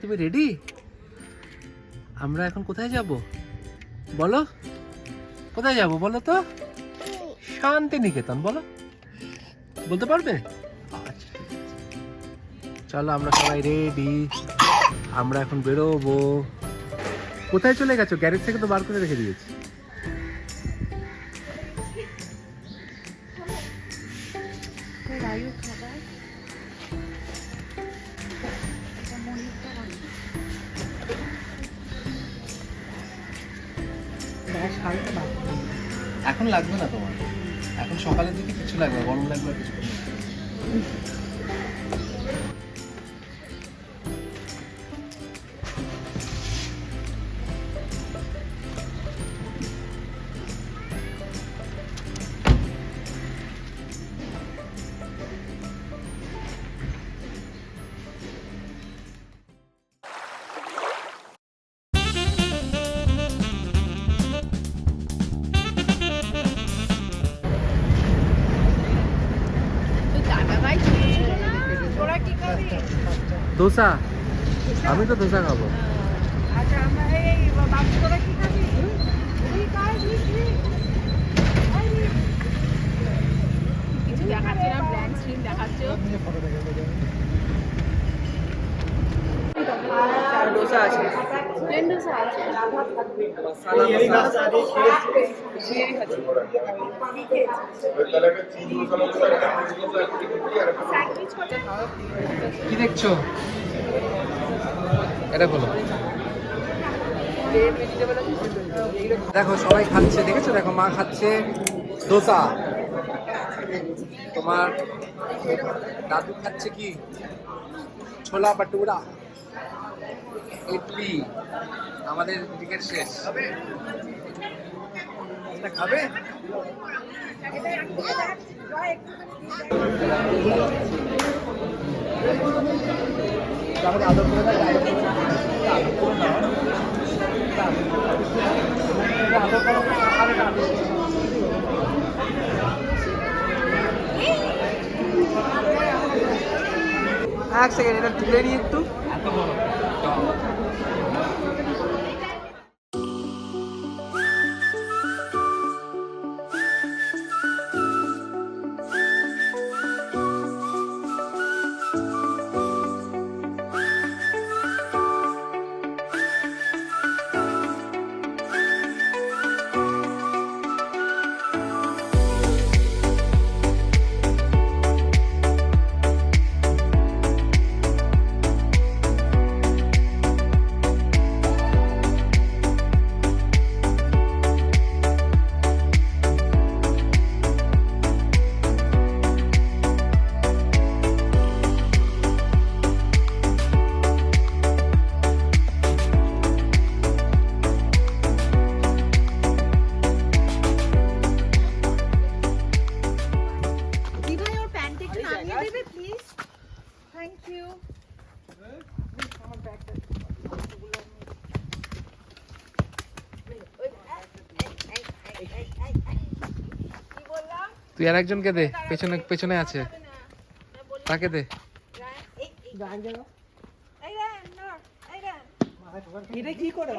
তুমি রেডি? আমরা এখন কোথায় যাব বলো? কোথায় যাব বলো তো? শান্তিনিকেতন। বলো, বলতে পারবে? আচ্ছা ঠিক আছে, চলো আমরা সবাই রেডি, আমরা এখন বেরোবো। কোথায় চলে গেছো? গ্যারেজ থেকে তো বার করে রেখে দিয়েছি। এখন লাগবে না তোমার, এখন সকালের দিকে কিছু লাগবে, গরম লাগবে আর কিছু করবে। ধোসা, আমি তো ধোসা খাবো। ডোসা আছে, প্লেন ডোসা আছে, কি দেখছো? এটা বলো। দেখো সবাই খাচ্ছে, দেখেছো? দেখো মা খাচ্ছে ডোসা, তোমার দাদু খাচ্ছে কি ছোলা বাটুরা, ইডলি। আমাদের টিকিট শেষ। এটা খাবে? আদর করে এক সেকেন্ড, এটা তুলে নিই একটু। তুই আর একজনকে দে, পেছনে পেছনে আছে, তাকে দে। এটা কি করে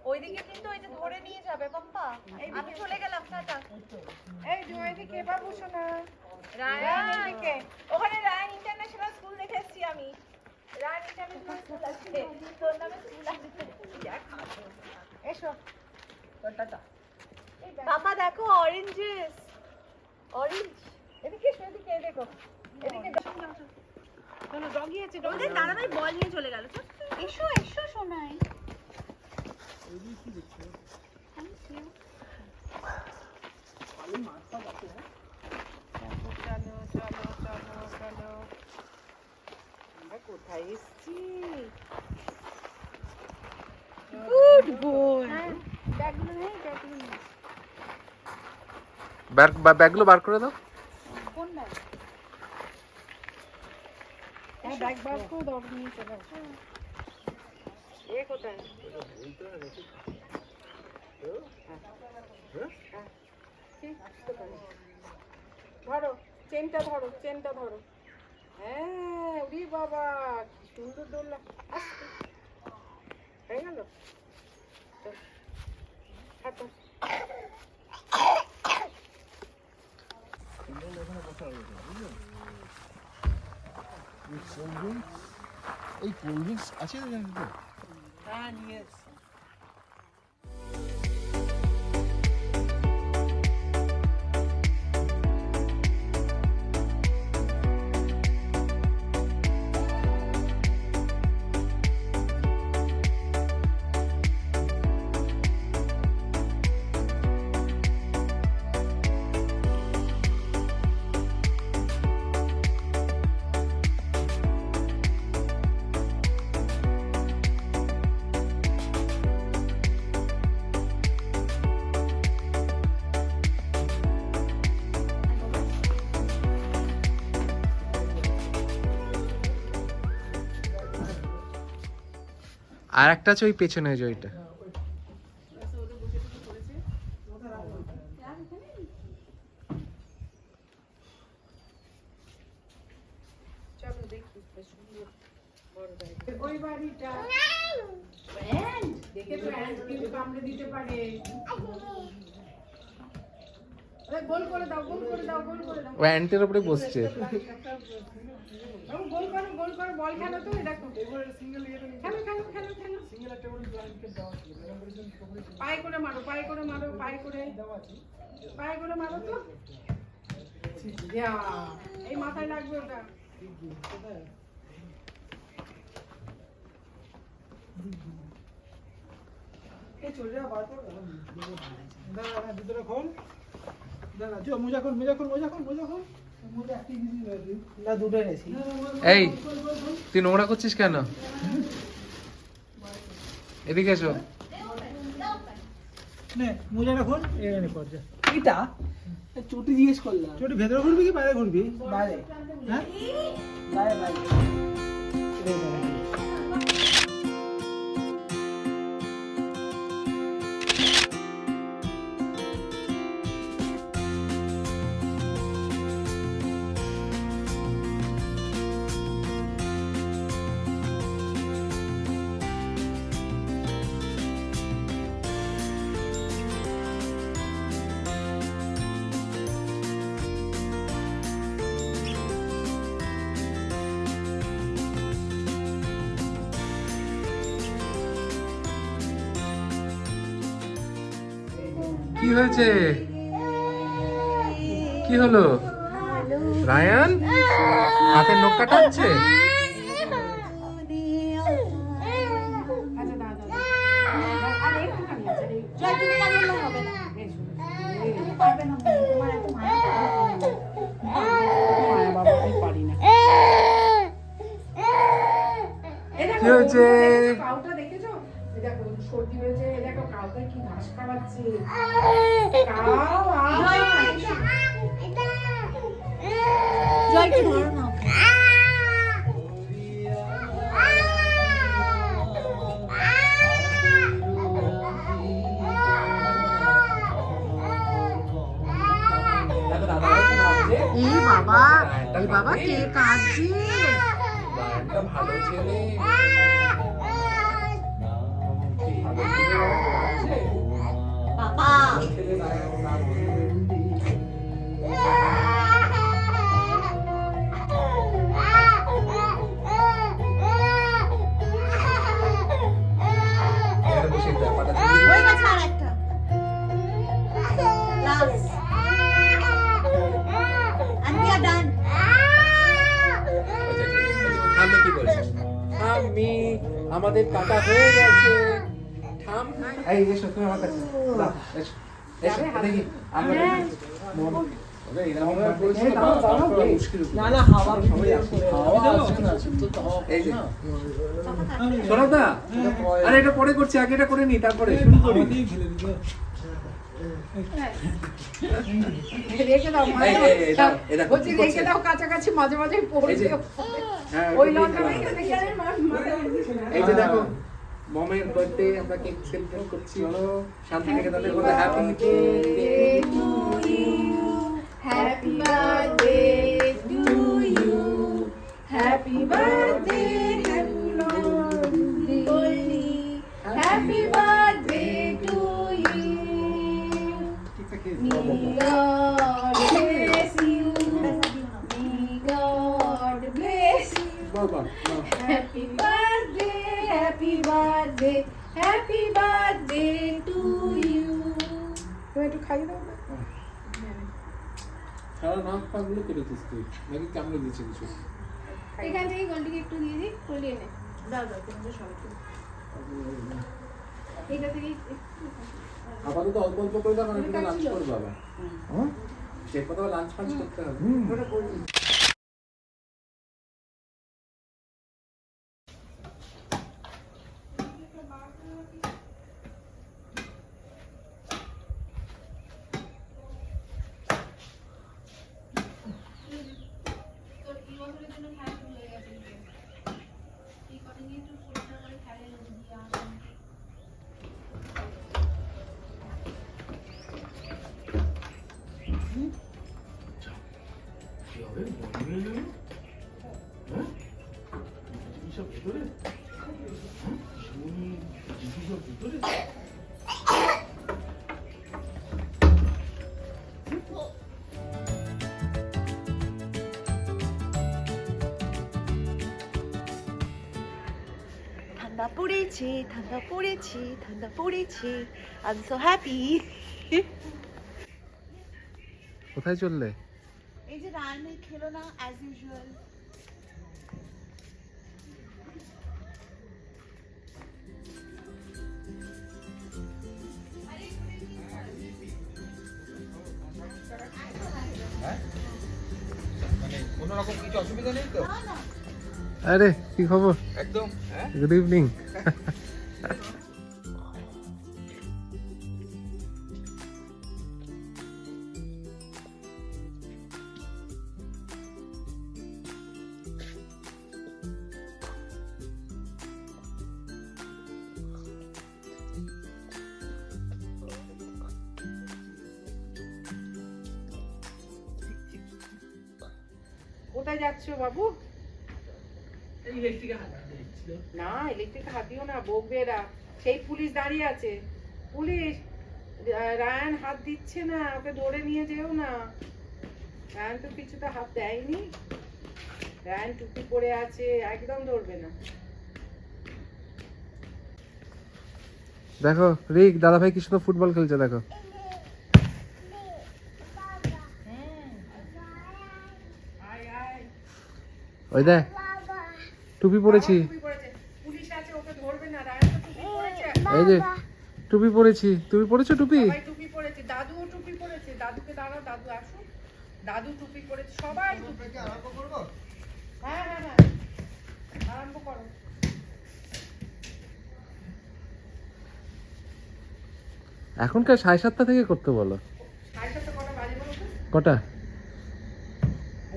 ওইদিকে কিন্তু ওই যে ধরে নিয়ে যাবে পাপ্পা। আমি চলে গেলাম, টাটা। এই যে ওইদিকে বাবু শোনা, রায়ান এদিকে, ওখানে রায়ান ইন্টারন্যাশনাল স্কুল দেখে এসেছি আমি। রায়ান ইন্টারন্যাশনাল স্কুল আছে, তোর নামে স্কুল আছে। এসো, টাটা। পাপা দেখো অরেঞ্জেস, অরেঞ্জ। এদিকে এসো, এদিকে দেখো, এদিকে চলো। ডগি আছে, ডগি দাদা ভাই বল নিয়ে চলে গেল। এসো এসো শোনাই। চলো চলো চলো চলো, আমরা কোথায় এসছি? Good boy. ব্যাগগুলো নেই, ব্যাগগুলো নেই। ব্যাগগুলো বার করে দাও। কোন ব্যাগ? হ্যাঁ ব্যাগ বার করে দাও, নিয়ে চলে আসো। এ কোথায়? ধরো চেনটা ধরো, চেনটা ধরো। হ্যাঁ, ওরে বাবা কি সুন্দর দোলনা। আস্তে হয়ে গেল। চল, হাঁটো। এই কোল্ড ড্রিঙ্কস আছে তো জানি তো। হ্যাঁ, নিয়ে এসছি। আর একটা আছে ওই পেছনে যে ওইটা। চলো দেখি বেশ সুন্দর বড় জায়গা। ওই বাড়িটা দেখে তো অ্যান্ড কিন্তু কামড়ে দিতে পারে। গোল করে দাও, গোল করে দাও, গোল করে দাও। ও অ্যান্টের উপরে বসছে। গোল করো, গোল করো, বল খেলো তো। দেখো খেলো খেলো খেলো খেলো। পায়ে করে মারো, পায়ে করে মারো, পায়ে করে, পায়ে করে মারো তো। এই মাথায় লাগবে ওটা। চলে যা বার কর। দাঁড়া ভিতরে খোল। দাঁড়া চো মোজা খোল, মোজা খোল, মোজা খোল, মোজা খোল। মোজা একটি দিদি রয়েছে। না দুটো এনেছি। এই তুই নোংরা করছিস কেন? এদিকে এসো। নে মোজাটা খোল, এখানে কর যা। এটা চটি জিজ্ঞেস করলাম। চটি ভেতরে ঘুরবি কি বাইরে ঘুরবি? বাইরে। হ্যাঁ? বাইরে বাইরে। কি হয়েছে? কি হলো? রায়ান হাতের নখ কাটাচ্ছে? আচ্ছা দাদা, আর একটুখানি আছে। জয় তুমি লাগালে হবে না। তুমি পারবে না, তোমার এত মায়া। মায়া বাবা, আমি পারি না। কি হয়েছে? কাউটা দেখেছো? এই দেখো সর্দি হয়েছে। এই দেখো কাউকে কি ঘাস খাওয়াচ্ছে। কাউ জয় একটু ধরো না। এই বাবা, এই বাবা কে কাঁদছে? ভালো ছেলে। বাবা ওই মাছ আর একটা last and we are done. আমি কি বলছি? আমি আমাদের কাটা হয়ে গেছে। থাম। এই এসো তুমি আমার কাছে। দাও, এসো। এসো দেখি আমরা ওরে এরকম ভাবে করেছিল মুশকিল। না না হাওয়া এই যে শোনাদা, আরে এটা পরে করছি, আগে এটা করে নি তারপরে শুরু করি। রেখে দাও, এই দাও, এই দেখো বলছি রেখে দাও কাছাকাছি, মাঝে মাঝে পড়বে। এই যে, হ্যাঁ, ওই লঙ্কা রেখে দেখে আরে মাথা উঠছে না। এই যে দেখো মমের বার্থডে আমরা কেক সেলিব্রেট করছি। শান্তি থেকে তাদের বলে happy birthday to you, Happy birthday to you. Happy birthday, happy birthday. Happy birthday to you. May God bless you. May God bless you. Happy birthday, happy birthday, happy birthday to you. তুমি একটু খাইয়ে দাও না? সারা নাক পাগুলো কেটেছিস তুই নাকি কামড়ে দিয়েছে কিছু? এখান থেকে গোলটিকে একটু দিয়ে দিই, কলিয়ে নে। দাও দাও, তোমাদের সবাইকে। এইটা থেকে আপাতত অল্প অল্প করে দাও, কারণ এটা লাঞ্চ করবো আবার। যে কোথাও লাঞ্চ ফাঞ্চ করতে হবে। ঠান্ডা পড়েছে, ঠান্ডা পড়েছে, ঠান্ডা পড়েছে। I am so happy. কোথায় চললে? এই যে রান্না খেলো না অ্যাজ ইউজুয়াল। মানে কোনো রকম কিছু অসুবিধা নেই তো? আরে কি খবর? একদম। Good evening. কোথায় যাচ্ছ বাবু? ইলেকট্রিকে হাত দিচ্ছিল। না, ইলেকট্রিক হাত দিও না, বকবে এরা। সেই পুলিশ দাঁড়িয়ে আছে। পুলিশ, রায়ান হাত দিচ্ছে না, ওকে ধরে নিয়ে যেও না। রায়ান তো কিছুতে হাত দেয়নি। রায়ান টুপি পরে আছে, একদম ধরবে না। দেখো রিক, দাদা ভাই কি সুন্দর ফুটবল খেলছে দেখো। আয় আয়। ওই দেখ টুপি পরেছি, টুপি পরেছে। পুলিশ আছে, ওকে ধরবে না। রায়ান তো টুপি পরেছে। এই যে টুপি পরেছি। তুমি পরেছো টুপি? সবাই টুপি পরেছে, দাদুও টুপি পরেছে। দাদুকে দাঁড়াও, দাদু আসুন। দাদু টুপি পরেছে, সবাই টুপি। আরম্ভ করবো? হ্যাঁ হ্যাঁ হ্যাঁ, আরম্ভ করো। এখনকার 7:30 থেকে করতে বলো। সাড়ে সাতটা কটা বাজে বলো তো? কটা?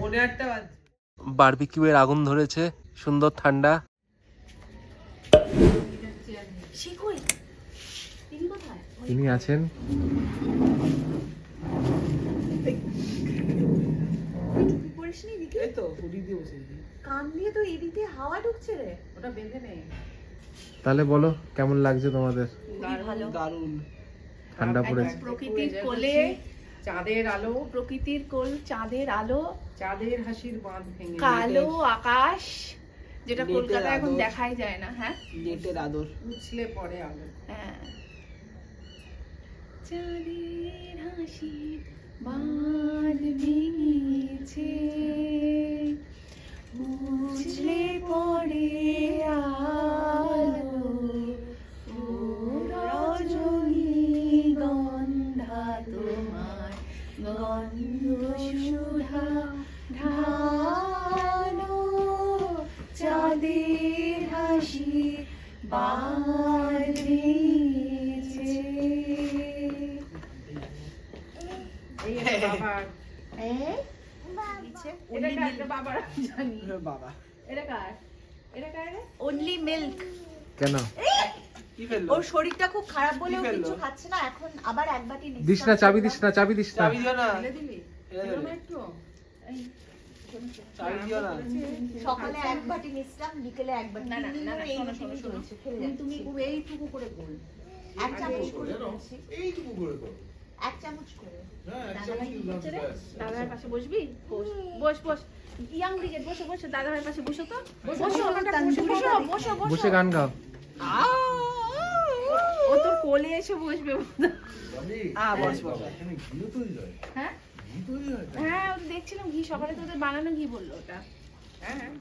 8:30 বাজে। বারবিকিউয়ের আগুন ধরেছে, সুন্দর ঠান্ডা। শিখুই তিনি কোথায়? তিনি আছেন। টুপি পরিসনি দিকে? এই তো হুডি দিয়ে বসেছি। কান দিয়ে তো এদিকে হাওয়া ঢুকছে রে। ওটা বেঁধে নেই। তাহলে বলো কেমন লাগছে তোমাদের? ভালো। দারুণ। ঠান্ডা পড়েছে। প্রকৃতির কোলে চাঁদের আলো, প্রকৃতির কোল, চাঁদের আলো, চাঁদের হাসির বাঁধ ভেঙে কালো আকাশ, যেটা লেটের কলকাতায় এখন আদর। দেখাই যায় না। হ্যাঁ লেটের আদর। উছলে পড়ে আলো। হ্যাঁ। চাঁদের হাসির বাঁধ ভেঙেছে, উছলে পড়ে আলো, ও রজনী গন্ধা তোমার গন্ধ সুধা ঢালো, চাঁদের হাসি বাঁধ ভেঙেছে। এই হলো বাবার। এটা কার? এটা বাবার, আমি জানি। বাবা এটা কার? এটা কার রে? Only milk। কেন? কি ফেললো? ওর শরীরটা খুব খারাপ বলে ও কি ফেললো? কিছু খাচ্ছে না, এখন আবার এক বাটি দিস না, চাবি দিস না, চাবি দিস না। চাবি দিও না। ফেলে দিলি? চাল দিও না। সকালে এক বাটি মিষ্টাম, বিকেলে এক বাটি। না, না, তিন না, দিন না, এই শোনো, রুটিনই শোনো, চলছে, খেয়ে তুমি যাচ্ছি। খুব এইটুকু করে গোল। এক চামচ করে দিচ্ছি। এইটুকু করে করো। এক চামচ করে। হ্যাঁ, এক চামচ দিলাম, ব্যাস। দাদার পাশে বসবি? বস বস বস। ইয়াং ব্রিগেড বসো বসো, দাদার পাশে বসো তো। বসো বসো, ওখানটা তানভীর বসো দাদা, বসো বসো বসে গান গাও। ও তোর কোলে এসে বসবে। বাবলি, বস, বস। এখানে ঘিও তৈরি হয়। হ্যাঁ ঘি তৈরি হয়? হ্যাঁ, ওটা দেখছিলাম ঘি, সকালে তোদের বানানো ঘি বললো ওটা। হ্যাঁ হ্যাঁ।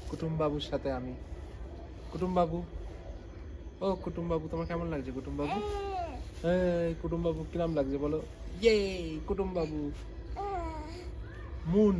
কুটুম বাবুর সাথে আমি। কুটুম বাবু, ও কুটুম বাবু, তোমার কেমন লাগছে কুটুম বাবু? এই কুটুম বাবু কিরম লাগছে বলো? ইয়ে কুটুম বাবু। মুন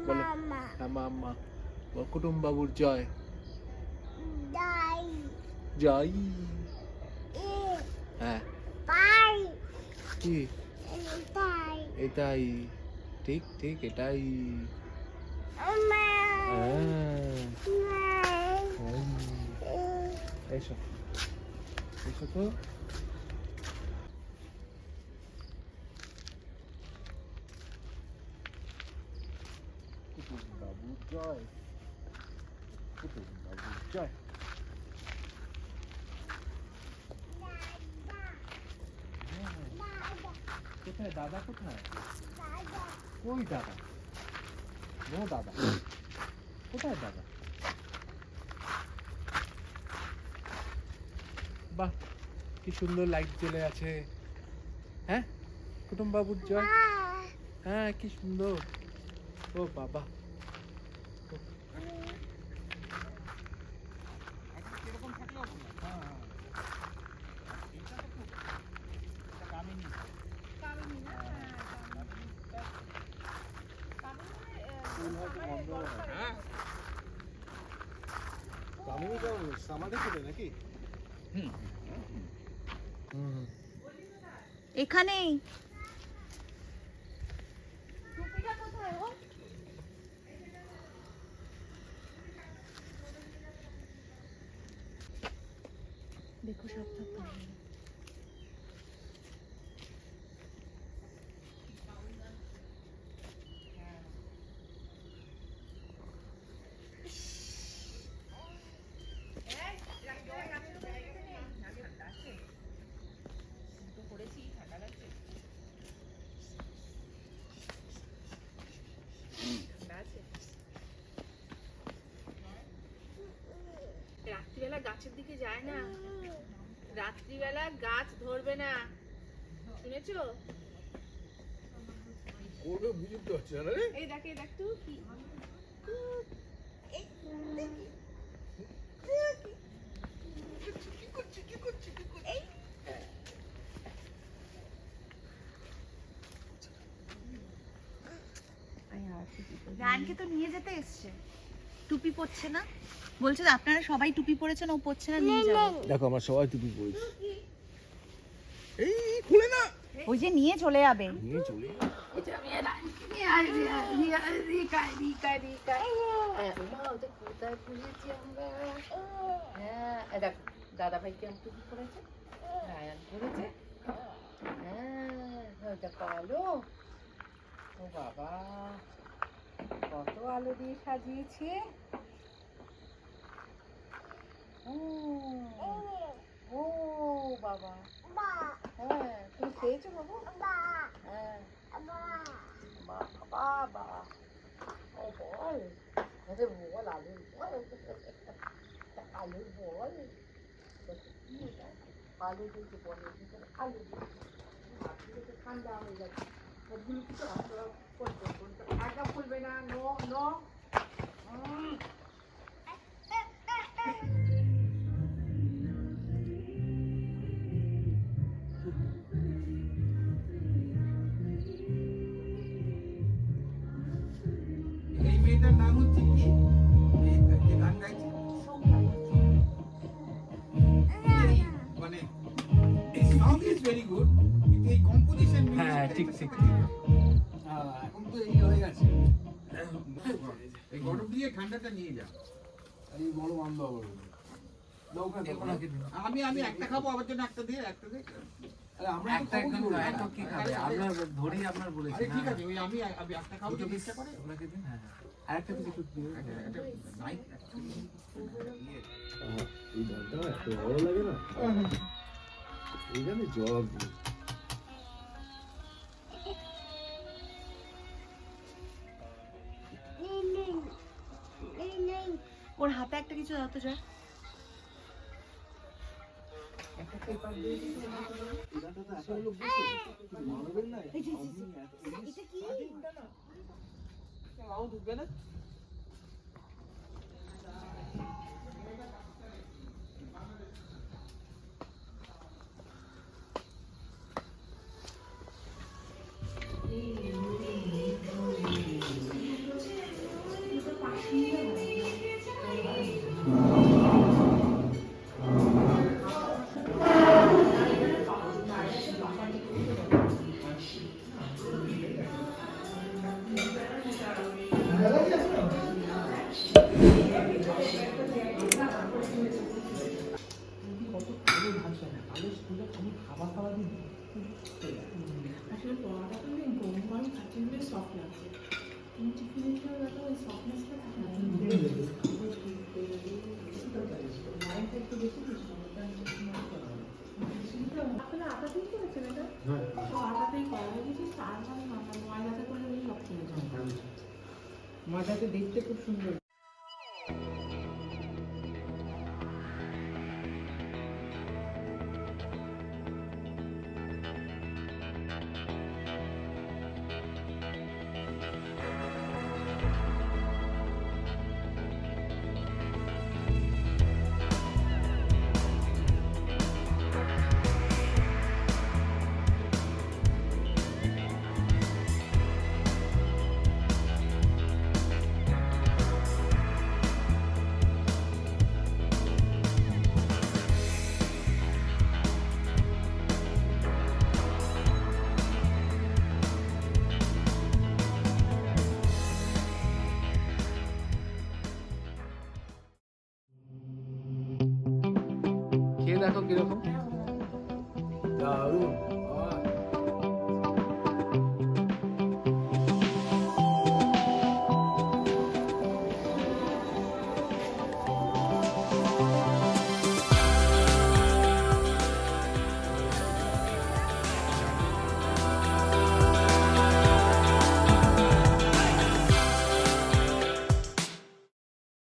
বলো। হ্যাঁ মাম্মা। বল কুটুম বাবুর জয়। জয়। হ্যাঁ কি? এটাই ঠিক ঠিক এটাই। এসো এসো তো। কুটুম বাবু জয়, কুটুম বাবু জয়। কোথায় দাদা? কোথায়? কই দাদা? নো দাদা। কোথায় দাদা? বাহ, কি সুন্দর লাইট জ্বলে আছে। হ্যাঁ কুটুম বাবুর জয়। হ্যাঁ কি সুন্দর। ও বাবা, এখানেই। দেখো সাবধান। রাত্রিবেলা গাছের দিকে যায় না, রাত্রিবেলা গাছ ধরবে না, শুনেছো? করবে বুঝতে পারছি না রে। এই দেখ তো কি রায়ানকে তো নিয়ে যেতে এসছে, টুপি পরছে না, বলছে যে আপনারা সবাই টুপি পরেছেন, ও পরছে না, নিয়ে যাবো। দেখো আমার সবাই টুপি পরেছে। এই খুলে না, ওই যে নিয়ে চলে যাবে। নিয়ে চলে দাদা ভাই কেমন টুপি পরেছে, রায়ান পরেছে। হ্যাঁ আলো, ও বাবা কত আলো দিয়ে সাজিয়েছে। ও বাবা, হ্যাঁ তুমি খেয়েছো বাবু? হ্যাঁ বাবা, ও বল, আরে বল আলুর বল, আলুর বল, আলু দিতে বলে, আলু দিতে ঠান্ডা হয়ে যাচ্ছে, সবগুলো কিছু একদম খুলবে না, নো নো। কিন্তু এই কম্পোজিশন হ্যাঁ ঠিক ঠিক এখন তো এই হয়ে গেছে এই গরম দিয়ে ঠান্ডাটা নিয়ে যা আর এই বড় আনলো আবার দাও ওখানে আমি একটা খাবো আবার জন্য একটা দিয়ে আরে আমরা একটা একদম এত কি খাবে আমরা ধরি আপনার বলেছি আরে ঠিক আছে ওই আমি একটা খাবো দুটো যদি পিস ইচ্ছা করে আপনাকে দিন হ্যাঁ আরেকটা পিস একটু দিন একটা নাইট এই ধানটা এত ভালো লাগে না এইখানে জবাব নেই ওর হাতে একটা কিছু দাও তো জয়। আসলে পরোটা তো গরম গরম খাচ্ছি বলে সফট লাগছে তুমি টিফিনের সময় ব্যাপার ওই সফটনেসটা থাকে না লাইনটা একটু বেশি আপনারা আটাতেই করেছেন এটা ও আটাতেই করা হয়েছে তার মানে ময়দাতে করলে ওই শক্ত হয়ে যায় মাথাতে দেখতে খুব সুন্দর খেয়ে দেখো কিরকম দারুণ